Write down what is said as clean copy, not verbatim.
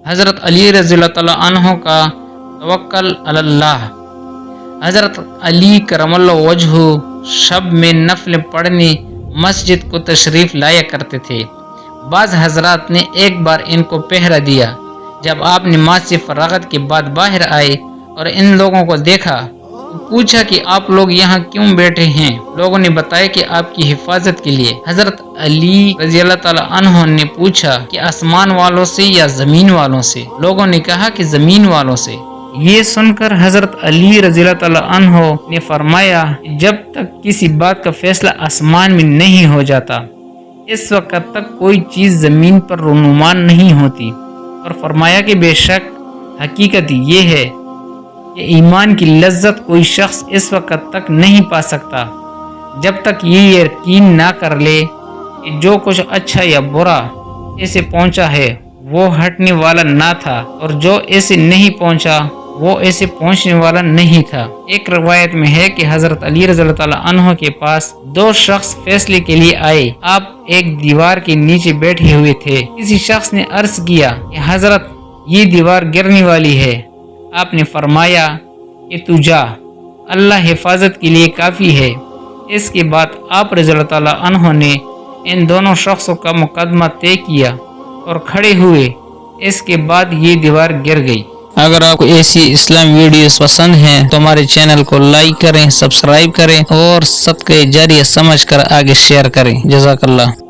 حضرت علی رضی اللہ تعالیٰ عنہ کا توکل علی اللہ۔ حضرت علی کرم اللہ وجہ شب میں نفل پڑھنے مسجد کو تشریف لایا کرتے تھے۔ بعض حضرات نے ایک بار ان کو پہرا دیا۔ جب آپ نماز سے فراغت کے بعد باہر آئے اور ان لوگوں کو دیکھا تو پوچھا کہ آپ لوگ یہاں کیوں بیٹھے ہیں؟ لوگوں نے بتایا کہ آپ کی حفاظت کے لیے۔ حضرت علی رضی اللہ تعالیٰ عنہ نے پوچھا کہ آسمان والوں سے یا زمین والوں سے؟ لوگوں نے کہا کہ زمین والوں سے۔ یہ سن کر حضرت علی رضی اللہ تعالیٰ عنہ نے فرمایا جب تک کسی بات کا فیصلہ آسمان میں نہیں ہو جاتا اس وقت تک کوئی چیز زمین پر رونمان نہیں ہوتی، اور فرمایا کہ بے شک حقیقت یہ ہے کہ ایمان کی لذت کوئی شخص اس وقت تک نہیں پا سکتا جب تک یہ یقین نہ کر لے کہ جو کچھ اچھا یا برا اسے پہنچا ہے وہ ہٹنے والا نہ تھا، اور جو اسے نہیں پہنچا وہ اسے پہنچنے والا نہیں تھا۔ ایک روایت میں ہے کہ حضرت علی رضی اللہ تعالیٰ عنہ کے پاس دو شخص فیصلے کے لیے آئے۔ آپ ایک دیوار کے نیچے بیٹھے ہوئے تھے۔ کسی شخص نے عرض کیا کہ حضرت یہ دیوار گرنے والی ہے۔ آپ نے فرمایا کہ تو جا، اللہ حفاظت کے لیے کافی ہے۔ اس کے بعد آپ رضی اللہ تعالیٰ عنہ نے ان دونوں شخصوں کا مقدمہ طے کیا اور کھڑے ہوئے۔ اس کے بعد یہ دیوار گر گئی۔ اگر آپ کو ایسی اسلام ویڈیوز پسند ہیں تو ہمارے چینل کو لائک کریں، سبسکرائب کریں اور صدقہ جاریہ سمجھ کر آگے شیئر کریں۔ جزاک اللہ۔